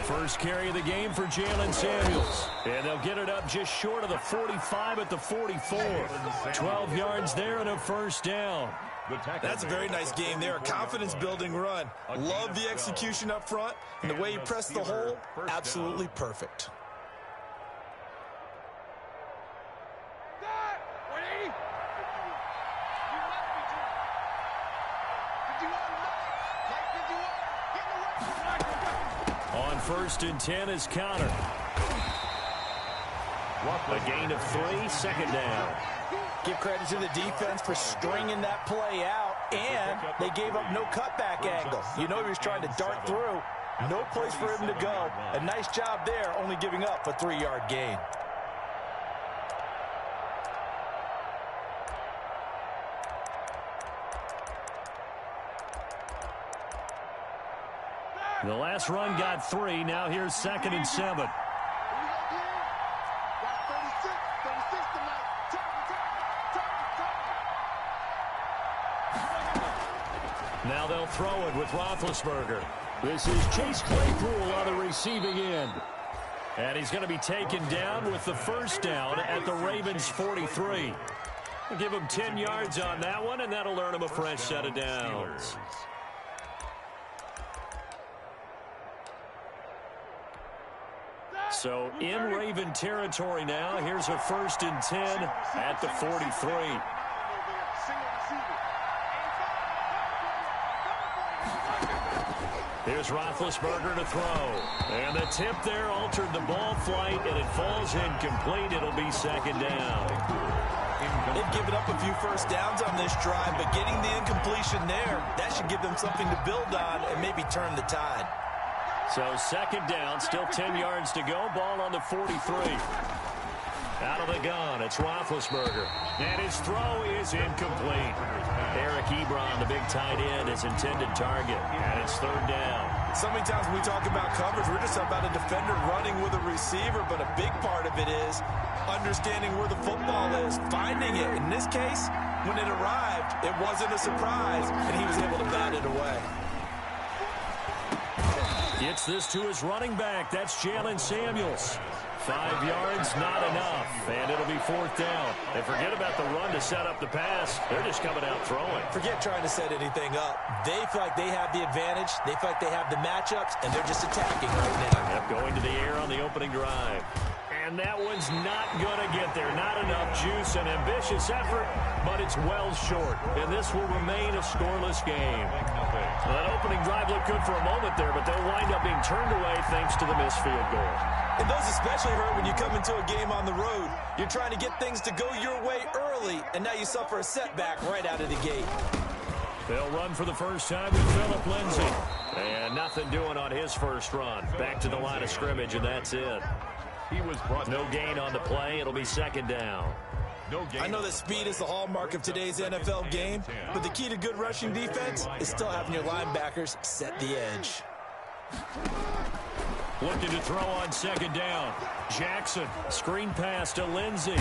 First carry of the game for Jalen Samuels. And they'll get it up just short of the 45 at the 44. 12 yards there and a first down. That's a very nice game there, a confidence-building run. Love the execution up front, and the way he pressed the hole, absolutely perfect. On 1st and 10 is Counter. A gain of 3, second down. Give credit to the defense for stringing that play out, and they gave up no cutback angle. You know he was trying to dart through. No place for him to go. A nice job there, only giving up a 3-yard gain. The last run got 3. Now here's 2nd and 7. Now they'll throw it with Roethlisberger. This is Chase Claypool on the receiving end. And he's going to be taken down with the first down at the Ravens' 43. We'll give him 10 yards on that one, and that'll earn him a fresh set of downs. So in Raven territory now. Here's a 1st and 10 at the 43. Here's Roethlisberger to throw. And the tip there altered the ball flight, and it falls incomplete. It'll be 2nd down. They've given up a few first downs on this drive, but getting the incompletion there, that should give them something to build on and maybe turn the tide. So 2nd down, still 10 yards to go. Ball on the 43. Out of the gun, it's Roethlisberger. And his throw is incomplete. Eric Ebron, the big tight end, his intended target. And it's 3rd down. So many times when we talk about coverage, we're just about a defender running with a receiver, but a big part of it is understanding where the football is, finding it. In this case, when it arrived, it wasn't a surprise, and he was able to bat it away. Gets this to his running back. That's Jalen Samuels. 5 yards, not enough. And it'll be 4th down. They forget about the run to set up the pass. They're just coming out throwing. Forget trying to set anything up. They feel like they have the advantage. They feel like they have the matchups, and they're just attacking right now. Yep, going to the air on the opening drive. And that one's not going to get there. Not enough juice. An ambitious effort, but it's well short. And this will remain a scoreless game. Well, that opening drive looked good for a moment there, but they'll wind up being turned away thanks to the missed field goal. And those especially hurt when you come into a game on the road. You're trying to get things to go your way early, and now you suffer a setback right out of the gate. They'll run for the first time with Phillip Lindsay. And nothing doing on his first run. Back to the line of scrimmage, and that's it. No gain on the play. It'll be 2nd down. I know that speed is the hallmark of today's NFL game, but the key to good rushing defense is still having your linebackers set the edge. Looking to throw on 2nd down. Jackson, screen pass to Lindsay.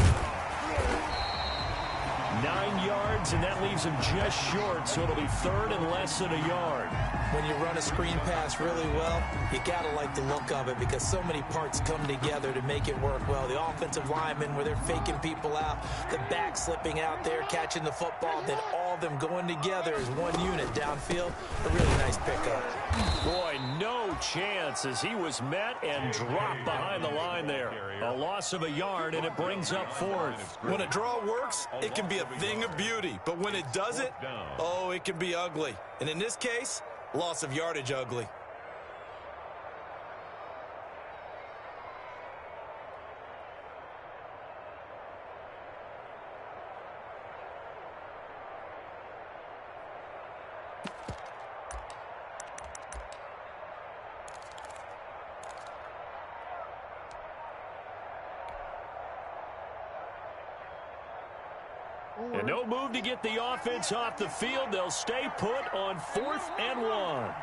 9 yards, and that leaves him just short, so it'll be 3rd and less than a yard. When you run a screen pass really well, you got to like the look of it because so many parts come together to make it work well. The offensive linemen, where they're faking people out, the back slipping out there, catching the football, then all of them going together as one unit downfield. A really nice pickup. Boy, no chance as he was met and dropped behind the line there. A loss of a yard, and it brings up 4th. When a draw works, it can be a thing of beauty, but when it doesn't, oh, it can be ugly. And in this case, loss of yardage ugly. And no move to get the offense off the field. They'll stay put on 4th and 1.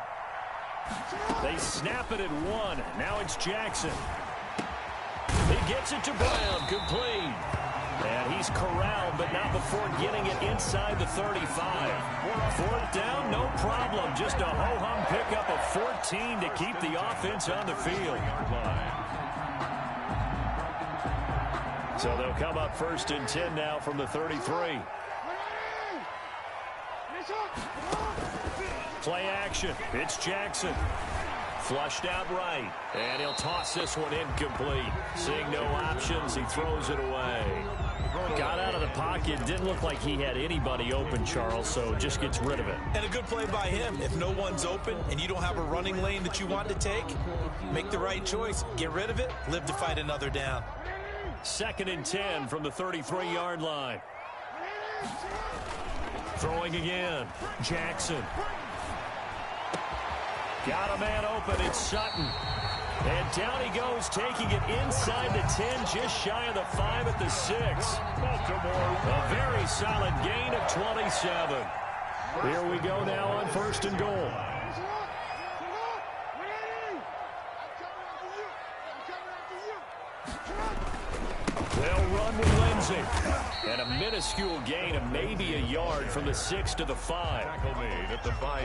They snap it at 1. Now it's Jackson. He gets it to Brown. Complete. And he's corralled, but not before getting it inside the 35. Fourth down, no problem. Just a ho-hum pickup of 14 to keep the offense on the field. So they'll come up 1st and 10 now from the 33. Play action. It's Jackson. Flushed out right. And he'll toss this one incomplete. Seeing no options, he throws it away. Got out of the pocket. Didn't look like he had anybody open, Charles, so just gets rid of it. And a good play by him. If no one's open and you don't have a running lane that you want to take, make the right choice. Get rid of it. Live to fight another down. 2nd and 10 from the 33-yard line. Throwing again. Jackson. Got a man open. It's Sutton. And down he goes, taking it inside the 10, just shy of the 5 at the 6. Baltimore. A very solid gain of 27. Here we go now on 1st and goal. They'll run with Lindsey. And a minuscule gain of maybe a yard from the 6 to the 5.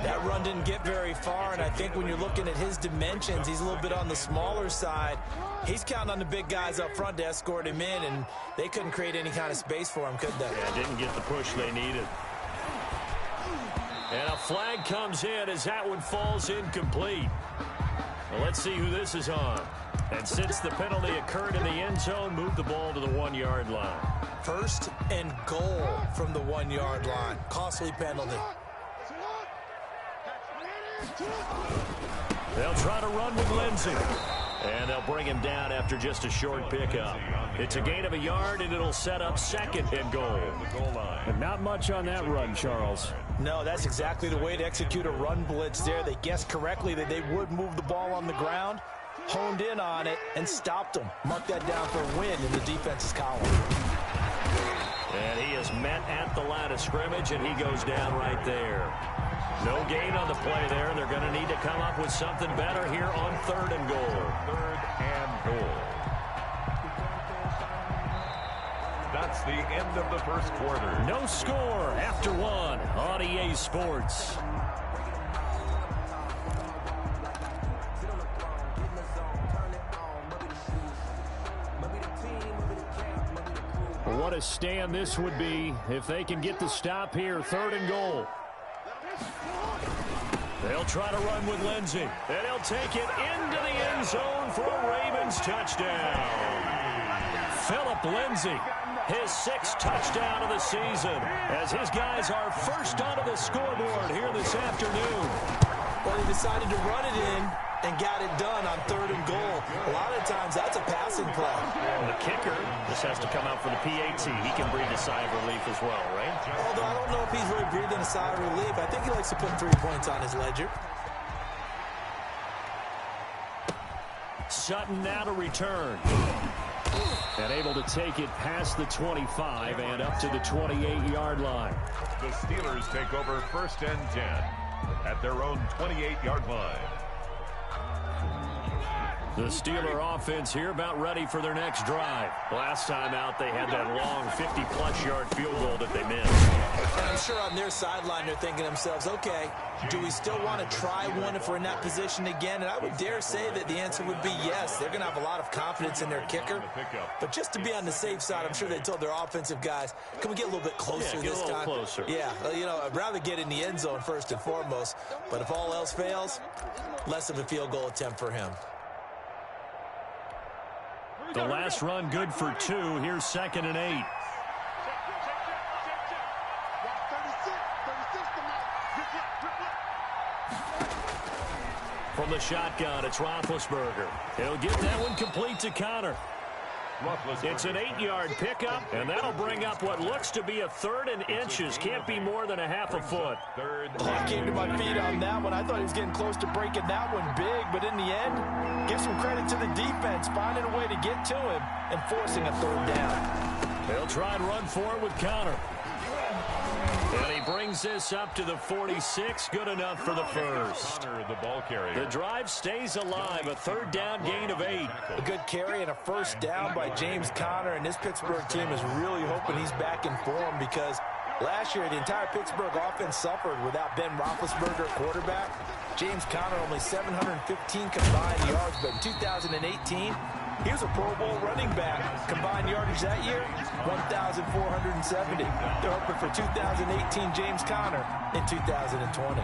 That run didn't get very far, and I think when you're looking at his dimensions, he's a little bit on the smaller side. He's counting on the big guys up front to escort him in, and they couldn't create any kind of space for him, could they? Yeah, didn't get the push they needed. And a flag comes in as that one falls incomplete. Well, let's see who this is on. And since the penalty occurred in the end zone, move the ball to the 1-yard line. 1st and goal from the 1-yard line. Costly penalty. They'll try to run with Lindsey. And they'll bring him down after just a short pickup. It's a gain of a yard, and it'll set up 2nd and goal. And not much on that run, Charles. No, that's exactly the way to execute a run blitz there. They guessed correctly that they would move the ball on the ground, honed in on it, and stopped them. Mark that down for a win in the defense's column. And he is met at the line of scrimmage, and he goes down right there. No gain on the play there. They're going to need to come up with something better here on 3rd and goal. 3rd and goal. That's the end of the 1st quarter. No score after 1 on EA Sports. What a stand this would be if they can get the stop here. 3rd and goal. They'll try to run with Lindsey. And he'll take it into the end zone for a Ravens touchdown. Philip Lindsey, his 6th touchdown of the season, as his guys are first onto the scoreboard here this afternoon. Well, he decided to run it in and got it done on 3rd and goal. A lot of times that's a passing play. And the kicker just has to come out for the PAT. He can breathe a sigh of relief as well, right? Although I don't know if he's really breathing a sigh of relief. I think he likes to put 3 points on his ledger. Sutton now to return. And able to take it past the 25 and up to the 28-yard line. The Steelers take over 1st and 10 at their own 28-yard line. The Steeler offense here about ready for their next drive. Last time out, they had that long 50-plus yard field goal that they missed. And I'm sure on their sideline, they're thinking to themselves, okay, do we still want to try one if we're in that position again? And I would dare say that the answer would be yes. They're going to have a lot of confidence in their kicker. But just to be on the safe side, I'm sure they told their offensive guys, can we get a little bit closer this time? Closer. Yeah, you know, I'd rather get in the end zone first and foremost. But if all else fails, less of a field goal attempt for him. The last run good for 2. Here's 2nd and 8. From the shotgun, it's Roethlisberger. He'll get that one complete to Connor. It's an 8-yard pickup, and that'll bring up what looks to be a 3rd and inches. Can't be more than a half a foot. I came to my feet on that one. I thought he was getting close to breaking that one big, but in the end, give some credit to the defense, finding a way to get to him and forcing a 3rd down. They'll try and run for it with Connor. And he brings brings this up to the 46. Good enough for the first. The ball carrier. The drive stays alive. A third down gain of 8. A good carry and a first down by James Conner, and this Pittsburgh team is really hoping he's back in form because last year the entire Pittsburgh offense suffered without Ben Roethlisberger at quarterback. James Conner only 715 combined yards, but in 2018, he was a Pro Bowl running back. Combined yardage that year, 1,470. They're hoping for 2018 James Conner in 2020.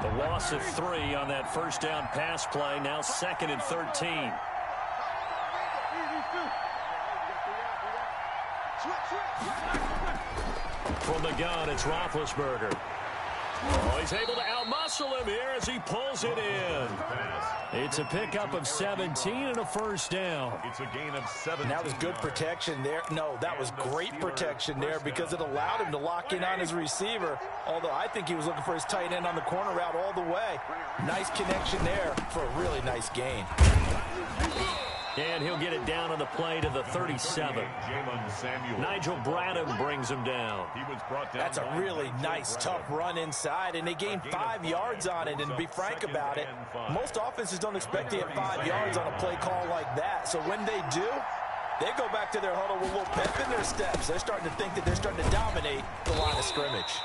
The loss of 3 on that first down pass play. Now 2nd and 13. From the gun, it's Roethlisberger. Oh, he's able to outmuscle him here as he pulls it in. It's a pickup of 17 and a first down. It's a gain of 7. That was good protection there. No, that was great protection there because it allowed him to lock in on his receiver, although I think he was looking for his tight end on the corner route all the way. Nice connection there for a really nice gain. And he'll get it down on the play to the 37. Nigel Bradham brings him down. That's a really nice, tough run inside, and they gained 5 yards on it. And to be frank about it, most offenses don't expect to get 5 yards on a play call like that. So when they do, they go back to their huddle with a little pep in their steps. They're starting to think that they're starting to dominate the line of scrimmage.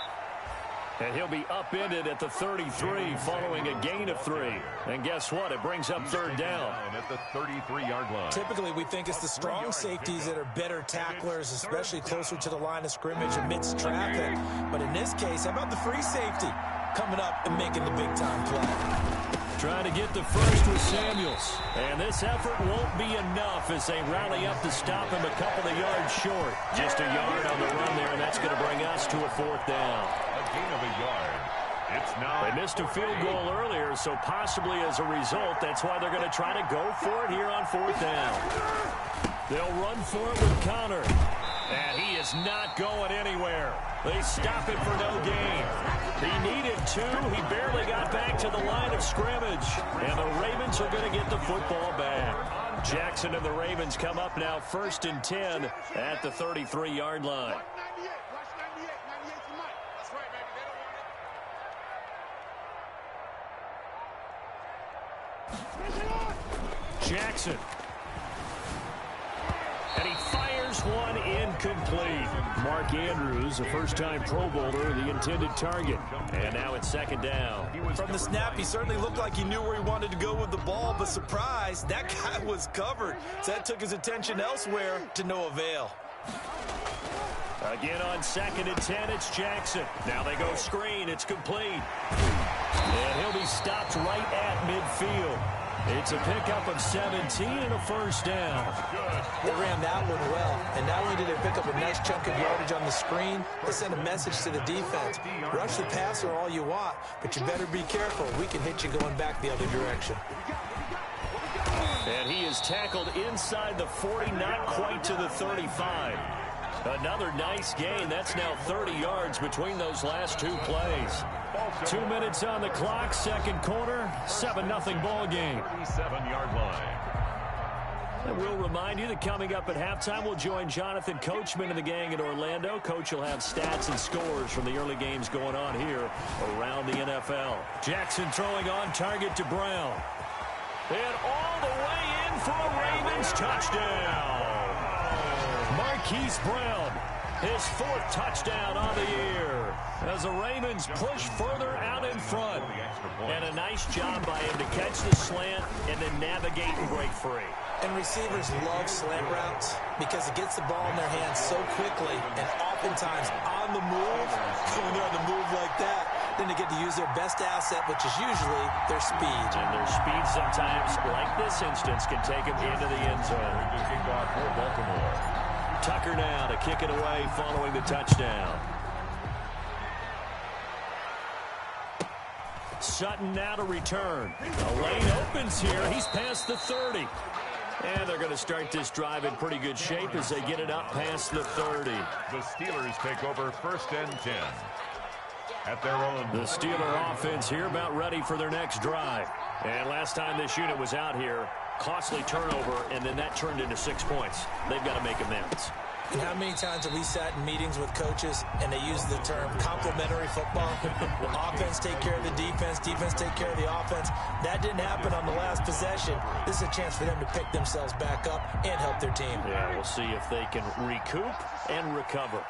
And he'll be upended at the 33 following a gain of 3. And guess what? It brings up third down. At the 33-yard line. Typically, we think it's the strong safeties that are better tacklers, especially closer to the line of scrimmage amidst traffic. But in this case, how about the free safety coming up and making the big-time play? Trying to get the first with Samuels. And this effort won't be enough as they rally up to stop him a couple of yards short. Just a yard on the run there, and that's going to bring us to a 4th down. Gain of a yard. It's now. They missed a field goal earlier, so possibly as a result, that's why they're going to try to go for it here on 4th down. They'll run for it with Conner. And he is not going anywhere. They stop him for no gain. He needed 2. He barely got back to the line of scrimmage. And the Ravens are going to get the football back. Jackson and the Ravens come up now 1st and 10 at the 33-yard line. Jackson. And he fires one incomplete. Mark Andrews, a first-time Pro Bowler, the intended target. And now it's 2nd down. From the snap, he certainly looked like he knew where he wanted to go with the ball, but surprise, that guy was covered. So that took his attention elsewhere to no avail. Again on 2nd and 10, it's Jackson. Now they go screen. It's complete. And he'll be stopped right at midfield. It's a pickup of 17 and a first down. They ran that one well, and not only did they pick up a nice chunk of yardage on the screen, they sent a message to the defense. Rush the passer all you want, but you better be careful. We can hit you going back the other direction. And he is tackled inside the 40, not quite to the 35. Another nice gain. That's now 30 yards between those last 2 plays. 2 minutes on the clock, 2nd quarter, 7-0 ball game. 37-yard line. And we'll remind you that coming up at halftime, we'll join Jonathan Coachman and the gang in Orlando. Coach will have stats and scores from the early games going on here around the NFL. Jackson throwing on target to Brown. And all the way in for a Ravens touchdown. Marquise Brown, his 4th touchdown on the year, as the Ravens push further out in front. And a nice job by him to catch the slant and then navigate and break free. And receivers love slant routes because it gets the ball in their hands so quickly and oftentimes on the move. When they're on the move like that, then they get to use their best asset, which is usually their speed. And their speed sometimes, like this instance, can take them into the end zone. Kickoff for Baltimore. Tucker now to kick it away following the touchdown. Sutton now to return. A lane opens here. He's past the 30. And they're going to start this drive in pretty good shape as they get it up past the 30. The Steelers take over 1st and 10. At their own. The Steeler offense here about ready for their next drive. And last time this unit was out here, Costly turnover, and then that turned into 6 points. They've got to make amends. And how many times have we sat in meetings with coaches and they use the term complementary football? Offense take care of the defense, defense take care of the offense. That didn't happen on the last possession. This is a chance for them to pick themselves back up and help their team. Yeah, we'll see if they can recoup and recover.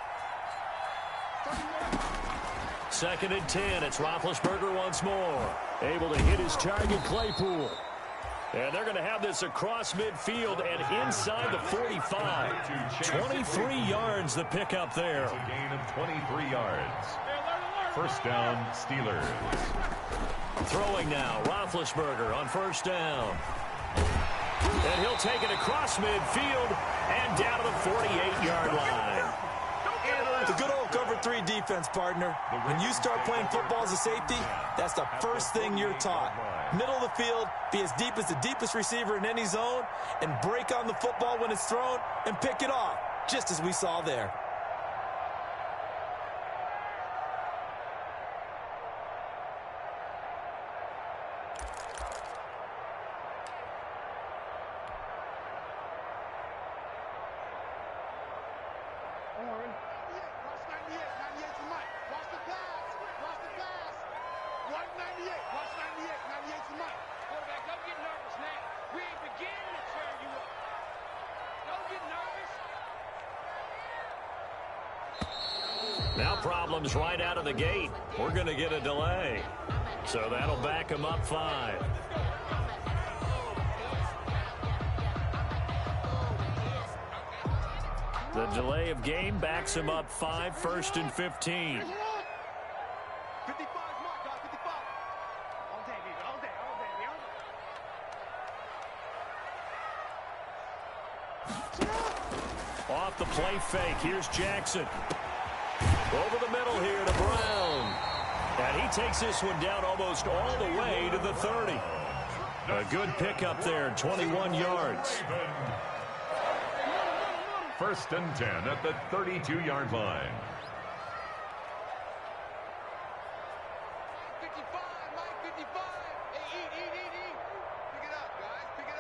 2nd and 10. It's Roethlisberger once more. Able to hit his target, Claypool. And they're going to have this across midfield and inside the 45. 23 yards the pickup there. It's a gain of 23 yards. First down, Steelers. Throwing now, Roethlisberger on first down. And he'll take it across midfield and down to the 48-yard line. The good old cover 3 defense, partner. When you start playing football as a safety, that's the first thing you're taught. Middle of the field, be as deep as the deepest receiver in any zone, and break on the football when it's thrown and pick it off, just as we saw there. Now problems right out of the gate. We're going to get a delay. So that'll back him up 5. The delay of game backs him up 5, 1st and 15. Off the play fake. Here's Jackson. Over the middle here to Brown. And he takes this one down almost all the way to the 30. A good pickup there, 21 yards. 1st and 10 at the 32-yard line. 55, Mike, 55. Hey, eat. Pick it up, guys. Pick it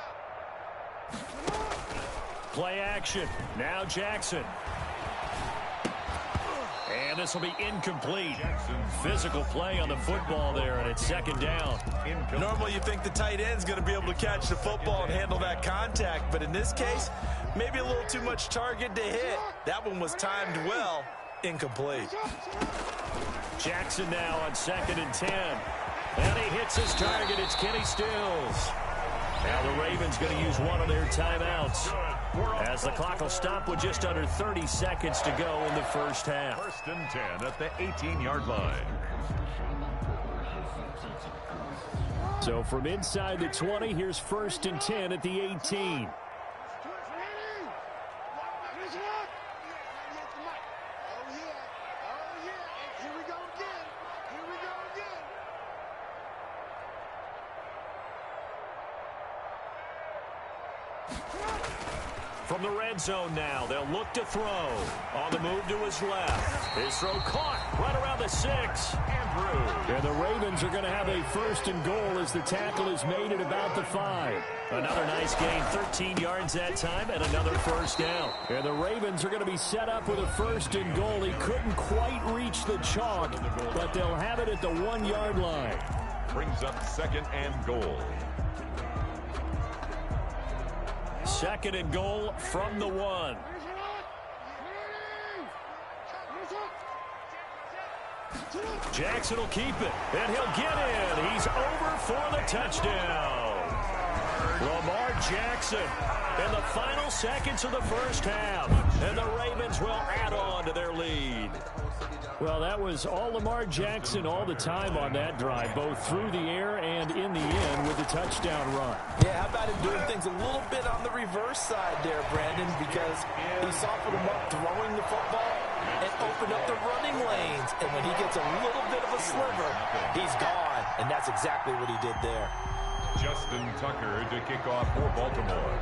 up. Play action. Now Jackson. And this will be incomplete. Physical play on the football there, and it's 2nd down. Normally you think the tight end's going to be able to catch the football and handle that contact, but in this case, maybe a little too much target to hit. That one was timed well. Incomplete. Jackson now on 2nd and 10. And he hits his target. It's Kenny Stills. Now the Ravens going to use one of their timeouts, as the clock will stop with just under 30 seconds to go in the first half. 1st and 10 at the 18-yard line. So from inside the 20, here's 1st and 10 at the 18. From the red zone now, they'll look to throw. On the move to his left. His throw caught right around the 6. And the Ravens are going to have a 1st and goal as the tackle is made at about the 5. Another nice gain, 13 yards that time, and another 1st down. And the Ravens are going to be set up with a 1st and goal. He couldn't quite reach the chalk, but they'll have it at the 1-yard line. Brings up 2nd and goal. 2nd and goal from the 1. Jackson will keep it, and he'll get in. He's over for the touchdown. Lamar Jackson in the final seconds of the first half, and the Ravens will add on to their lead. Well, that was all Lamar Jackson all the time on that drive, both through the air and in the end with a touchdown run. Yeah, how about him doing things a little bit on the reverse side there, Brandon, because he softened him up throwing the football and opened up the running lanes. And when he gets a little bit of a sliver, he's gone. And that's exactly what he did there. Justin Tucker to kick off for Baltimore.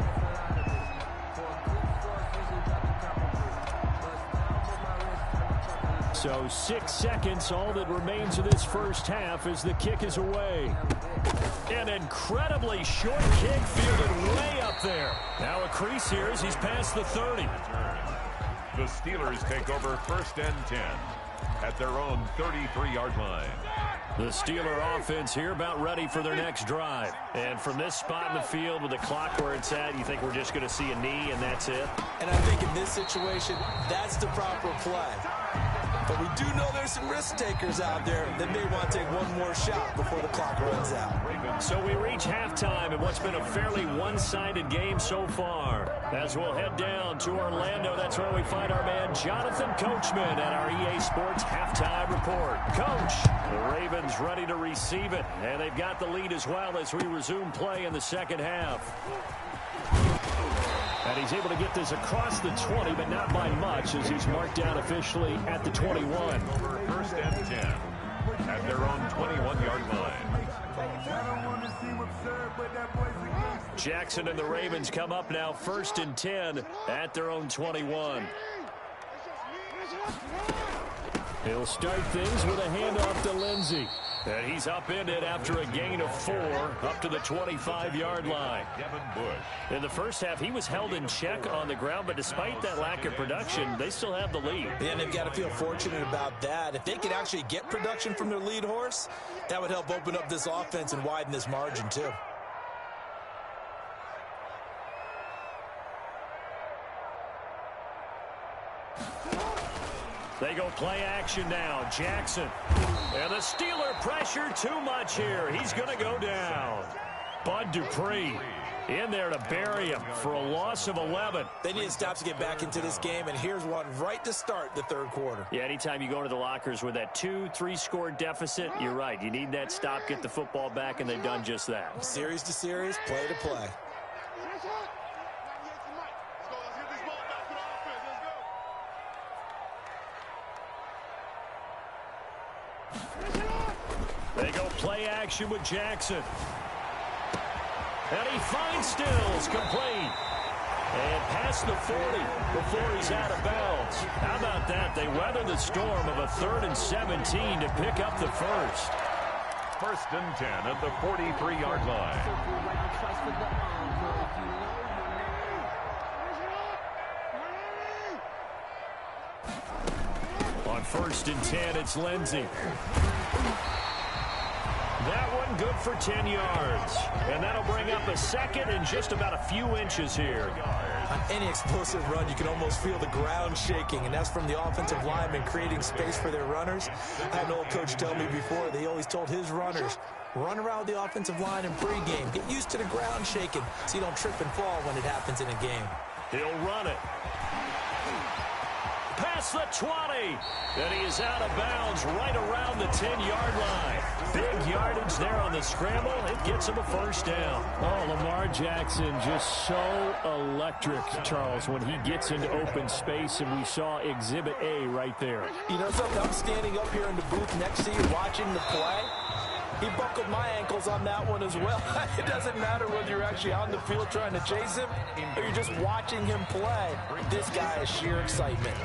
So 6 seconds, all that remains of this first half as the kick is away. An incredibly short kick fielded way up there. Now a crease here as he's past the 30. The Steelers take over 1st and 10 at their own 33-yard line. The Steeler offense here about ready for their next drive. And from this spot in the field with the clock where it's at, you think we're just going to see a knee and that's it? And I think in this situation, that's the proper play. But we do know there's some risk takers out there that may want to take one more shot before the clock runs out. So we reach halftime in what's been a fairly one-sided game so far. As we'll head down to Orlando, that's where we find our man Jonathan Coachman at our EA Sports Halftime Report. Coach, the Ravens ready to receive it, and they've got the lead as well as we resume play in the second half. And he's able to get this across the 20, but not by much as he's marked down officially at the 21. Over 1st and 10 at their own 21-yard line. Jackson and the Ravens come up now 1st and 10 at their own 21. He'll start things with a handoff to Lindsey. And he's upended after a gain of 4 up to the 25-yard line. In the first half, he was held in check on the ground, but despite that lack of production, they still have the lead. And they've got to feel fortunate about that. If they could actually get production from their lead horse, that would help open up this offense and widen this margin, too. They go play action now. Jackson. And the Steeler pressure too much here. He's going to go down. Bud Dupree in there to bury him for a loss of 11. They need to stop to get back into this game, and here's one right to start the third quarter. Yeah, anytime you go into the lockers with that 2-3 score deficit, you're right. You need that stop, get the football back, and they've done just that. Series to series, play to play. They go play action with Jackson. And he finds Stills complete. And past the 40 before he's out of bounds. How about that? They weather the storm of a 3rd and 17 to pick up the first. 1st and 10 at the 43-yard line. On 1st and 10, it's Lindsey. That one good for 10 yards. And that'll bring up a second and just about a few inches here. On any explosive run, you can almost feel the ground shaking, and that's from the offensive linemen creating space for their runners. I had an old coach tell me before, they always told his runners, run around the offensive line in pregame. Get used to the ground shaking so you don't trip and fall when it happens in a game. He'll run it. Past the 20. And he is out of bounds right around the 10-yard line. Big yardage there on the scramble. It gets him a first down. Oh, Lamar Jackson just so electric, Charles, when he gets into open space, and we saw Exhibit A right there. You know something? I'm standing up here in the booth next to you watching the play. He buckled my ankles on that one as well. It doesn't matter whether you're actually on the field trying to chase him or you're just watching him play. This guy is sheer excitement.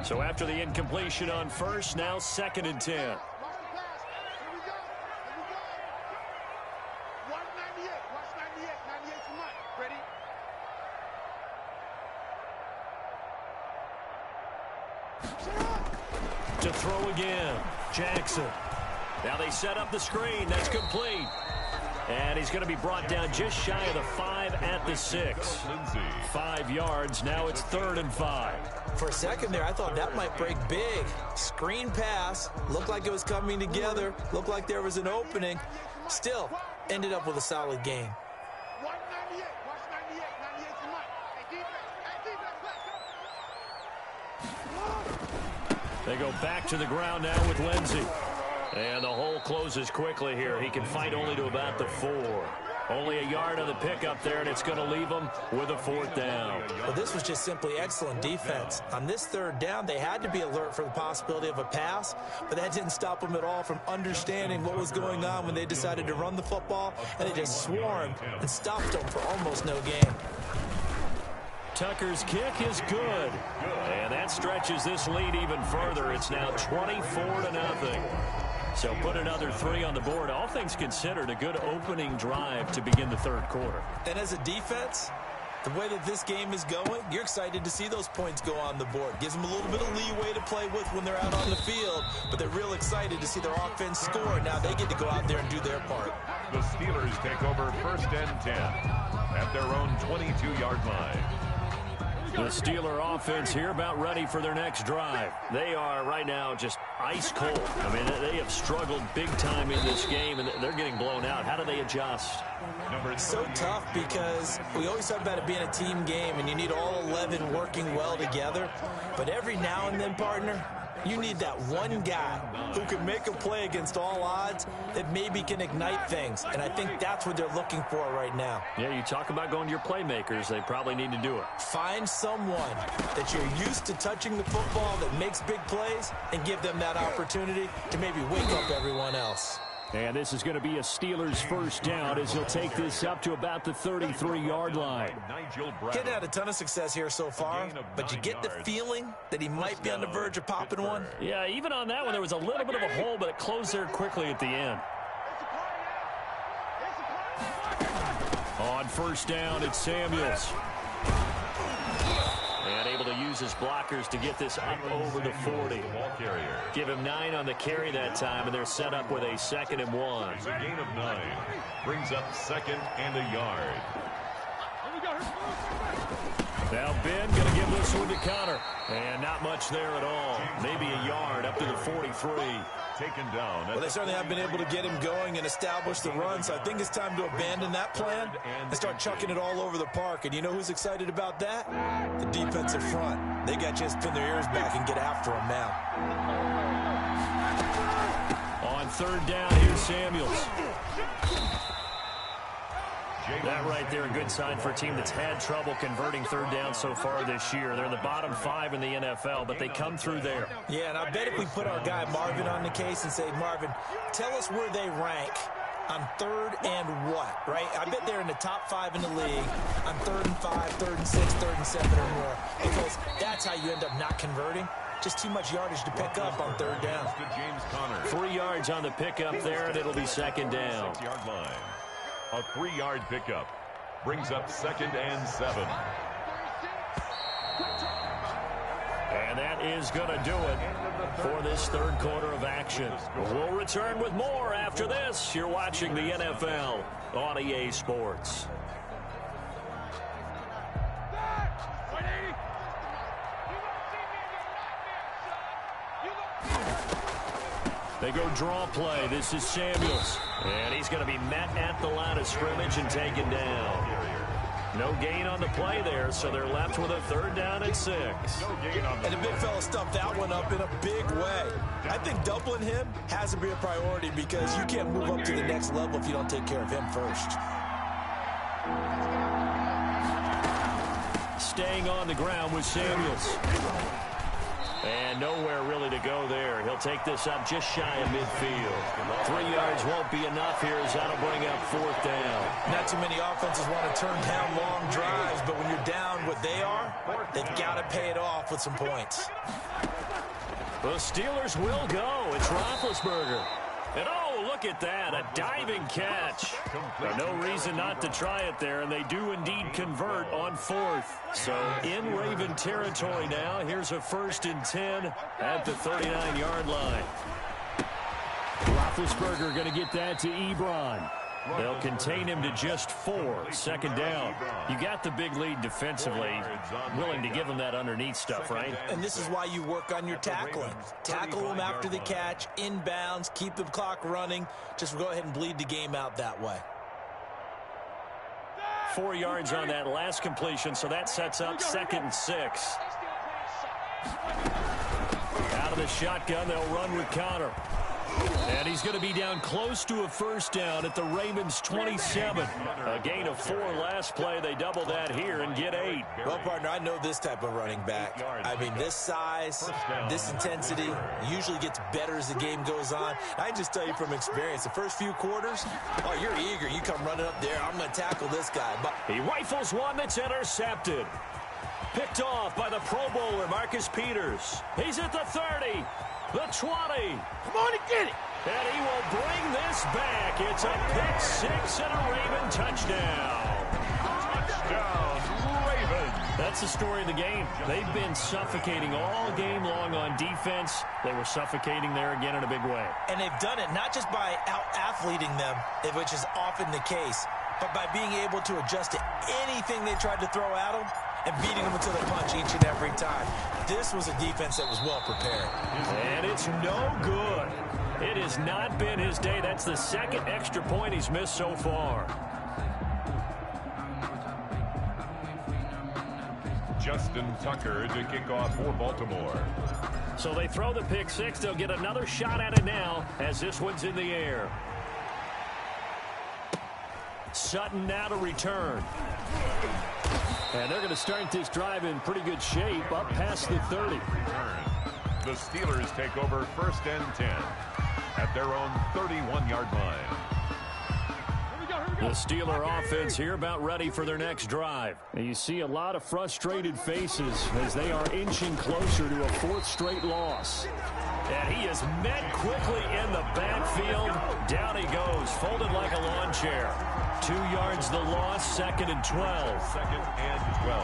So after the incompletion on first, now 2nd and 10. To throw again, Jackson. Now they set up the screen. That's complete. And he's going to be brought down just shy of the 5 at the 6. 5 yards. Now it's 3rd and 5. For a second there, I thought that might break big. Screen pass. Looked like it was coming together. Looked like there was an opening. Still, ended up with a solid game. They go back to the ground now with Lindsey. And the hole closes quickly here. He can fight only to about the 4. Only a yard on the pickup there, and it's going to leave him with a 4th down. Well, this was just simply excellent defense. On this 3rd down, they had to be alert for the possibility of a pass, but that didn't stop them at all from understanding what was going on when they decided to run the football, and they just swarmed and stopped them for almost no gain. Tucker's kick is good. And that stretches this lead even further. It's now 24-0. So put another 3 on the board. All things considered, a good opening drive to begin the third quarter. And as a defense, the way that this game is going, you're excited to see those points go on the board. Gives them a little bit of leeway to play with when they're out on the field, but they're real excited to see their offense score. Now they get to go out there and do their part. The Steelers take over 1st and 10 at their own 22-yard line. The Steeler offense here about ready for their next drive. They are right now just ice cold. I mean, they have struggled big time in this game, and they're getting blown out. How do they adjust? It's so tough because we always talk about it being a team game, and you need all 11 working well together. But every now and then, partner, you need that one guy who can make a play against all odds that maybe can ignite things. And I think that's what they're looking for right now. Yeah, you talk about going to your playmakers. They probably need to do it. Find someone that you're used to touching the football that makes big plays and give them that opportunity to maybe wake up everyone else. And this is going to be a Steelers first down as he'll take this up to about the 33-yard line. He's had a ton of success here so far, but you get the feeling that he might be on the verge of popping one. Yeah, even on that one, there was a little bit of a hole, but it closed there quickly at the end. On first down, it's Samuels. And able to use his blockers to get this up over the 40. Give him 9 on the carry that time, and they're set up with a 2nd and 1. It's a gain of 9. Brings up 2nd and a yard. Now Ben going to give this one to Connor. And not much there at all. Maybe a yard up to the 43. Taken down. Well, they certainly have been able to get him going and establish the run, so I think it's time to abandon that plan and start chucking it all over the park. And you know who's excited about that? The defensive front. They got a chance to pin their ears back and get after him now. On third down, here's Samuels. That right there, a good sign for a team that's had trouble converting third down so far this year. They're in the bottom 5 in the NFL, but they come through there. Yeah, and I bet if we put our guy Marvin on the case and say, Marvin, tell us where they rank on 3rd and what, right? I bet they're in the top 5 in the league on 3rd and 5, 3rd and 6, 3rd and 7 or more, because that's how you end up not converting. Just too much yardage to pick up on 3rd down. 3 yards on the pickup there, and it'll be 2nd down. 6-yard line. A 3-yard pickup brings up 2nd and 7. And that is going to do it for this third quarter of action. We'll return with more after this. You're watching the NFL on EA Sports. They go draw play. This is Samuels. And he's going to be met at the line of scrimmage and taken down. No gain on the play there, so they're left with a 3rd down and 6. And the big fella stuffed that one up in a big way. I think doubling him has to be a priority because you can't move up to the next level if you don't take care of him first. Staying on the ground with Samuels. And nowhere really to go there. He'll take this up just shy of midfield. 3 yards won't be enough here as that'll bring up 4th down. Not too many offenses want to turn down long drives, but when you're down what they are, they've got to pay it off with some points. The Steelers will go. It's Roethlisberger. And oh, look at that, a diving catch. No reason not to try it there, and they do indeed convert on 4th. So in Raven territory now, here's a 1st and 10 at the 39-yard line. Roethlisberger going to get that to Ebron. They'll contain him to just 4. 2nd down. You got the big lead defensively. Willing to give him that underneath stuff, right? And this is why you work on your tackling. Tackle him after the catch, inbounds, keep the clock running. Just go ahead and bleed the game out that way. 4 yards on that last completion, so that sets up 2nd and 6. Out of the shotgun, they'll run with Connor. And he's going to be down close to a 1st down at the Ravens' 27. A gain of 4 last play. They double that here and get 8. Well, partner, I know this type of running back. I mean, this size, this intensity usually gets better as the game goes on. I just tell you from experience, the first few quarters, oh, you're eager. You come running up there. I'm going to tackle this guy. But he rifles one that's intercepted. Picked off by the Pro Bowler, Marcus Peters. He's at the 30, the 20. Come on and get it. And he will bring this back. It's a pick six and a Raven touchdown. Touchdown, Ravens. That's the story of the game. They've been suffocating all game long on defense. They were suffocating there again in a big way. And they've done it not just by out-athleting them, which is often the case, but by being able to adjust to anything they tried to throw at them and beating them until they punch each and every time. This was a defense that was well prepared. And it's no good. It has not been his day. That's the second extra point he's missed so far. Justin Tucker to kick off for Baltimore. So they throw the pick six. They'll get another shot at it now as this one's in the air. Sutton now to return. And they're going to start this drive in pretty good shape up past the 30. The Steelers take over 1st and 10 at their own 31-yard line. The Steeler offense here about ready for their next drive. And you see a lot of frustrated faces as they are inching closer to a fourth straight loss. And he is met quickly in the backfield. Down he goes, folded like a lawn chair. 2 yards the loss, 2nd and 12. 2nd and 12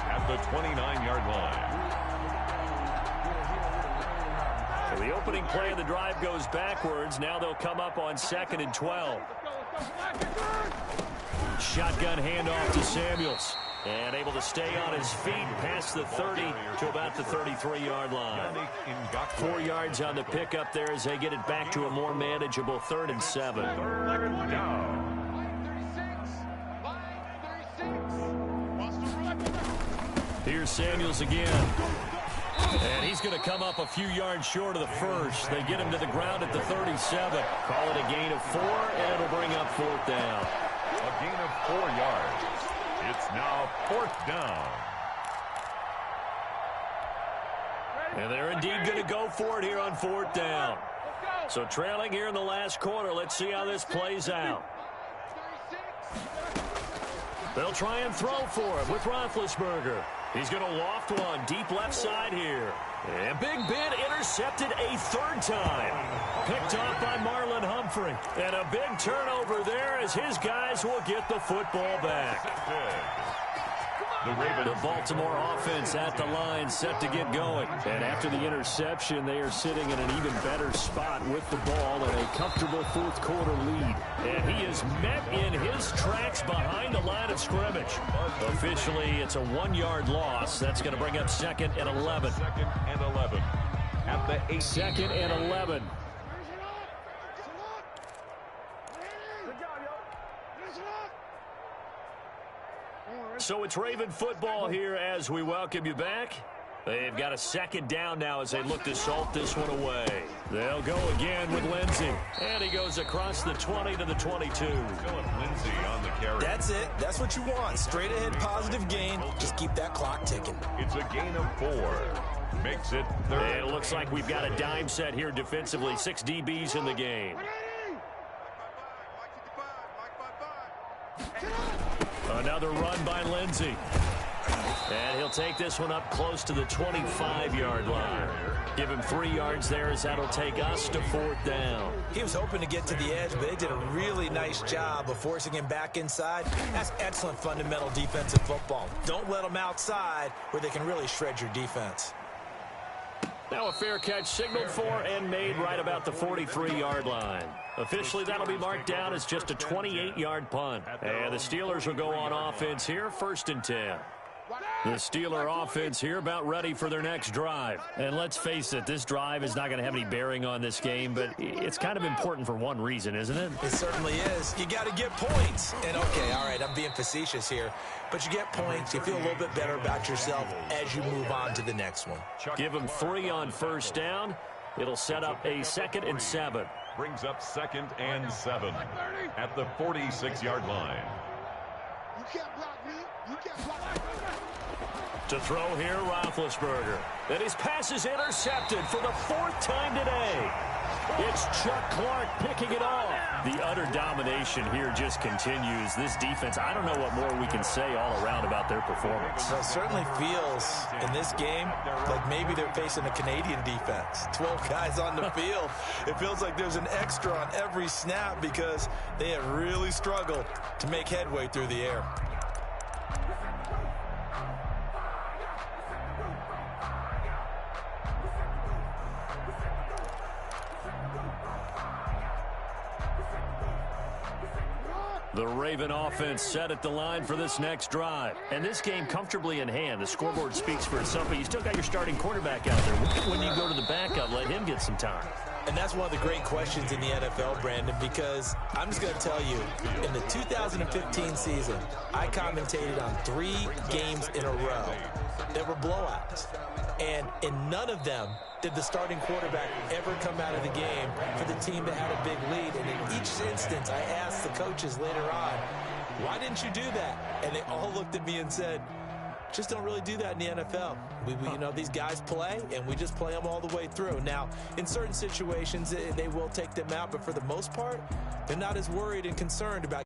at the 29-yard line. So the opening play of the drive goes backwards. Now they'll come up on 2nd and 12. Shotgun handoff to Samuels. And able to stay on his feet past the 30 to about the 33-yard line. 4 yards on the pickup there as they get it back to a more manageable 3rd and 7. Third down. Here's Samuels again. And he's going to come up a few yards short of the first. They get him to the ground at the 37. Call it a gain of 4, and it'll bring up 4th down. A gain of 4 yards. It's now 4th down. And they're indeed going to go for it here on 4th down. So trailing here in the last quarter. Let's see how this plays out. They'll try and throw for it with Roethlisberger. He's going to loft one deep left side here. And Big Ben intercepted a 3rd time. Picked off by Marlon Humphrey. And a big turnover there as his guys will get the football back. The Baltimore offense at the line set to get going. And after the interception, they are sitting in an even better spot with the ball and a comfortable 4th quarter lead. And he is met in his tracks behind the line of scrimmage. Officially, it's a 1-yard loss. That's going to bring up 2nd and 11. 2nd and 11 at the 8. 2nd and 11. So it's Raven football here as we welcome you back. They've got a 2nd down now as they look to salt this one away. They'll go again with Lindsey. And he goes across the 20 to the 22. Philip Lindsey on the carry. That's it. That's what you want. Straight ahead positive gain. Just keep that clock ticking. It's a gain of 4. Makes it 3rd. And it looks like we've got a dime set here defensively. 6 DBs in the game. Another run by Lindsey. And he'll take this one up close to the 25-yard line. Give him 3 yards there as that'll take us to 4th down. He was hoping to get to the edge, but they did a really nice job of forcing him back inside. That's excellent fundamental defensive football. Don't let them outside where they can really shred your defense. Now a fair catch signaled for and made right about the 43-yard line. Officially, that'll be marked down as just a 28-yard punt. And the Steelers will go on offense here, 1st and 10. The Steeler offense here about ready for their next drive. And let's face it, this drive is not going to have any bearing on this game, but it's kind of important for one reason, isn't it? It certainly is. You got to get points. And okay, all right, I'm being facetious here, but you get points, you feel a little bit better about yourself as you move on to the next one. Give them 3 on 1st down. It'll set up a 2nd and 7. Brings up 2nd and 7 at the 46-yard line. You can't block me. You can't block me. To throw here, Roethlisberger. And his pass is intercepted for the 4th time today. It's Chuck Clark picking it off. The utter domination here just continues. This defense, I don't know what more we can say all around about their performance. Well, it certainly feels in this game like maybe they're facing a Canadian defense. 12 guys on the field. It feels like there's an extra on every snap because they have really struggled to make headway through the air. The Raven offense set at the line for this next drive. And this game comfortably in hand. The scoreboard speaks for itself, but you still got your starting quarterback out there. When you go to the backup, let him get some time. And that's one of the great questions in the NFL, Brandon, because I'm just going to tell you, in the 2015 season, I commentated on 3 games in a row that were blowouts. And in none of them did the starting quarterback ever come out of the game for the team that had a big lead. And in each instance, I asked the coaches later on, why didn't you do that? And they all looked at me and said, just don't really do that in the NFL. You know, these guys play, and we just play them all the way through. Now, in certain situations, they will take them out, but for the most part, they're not as worried and concerned about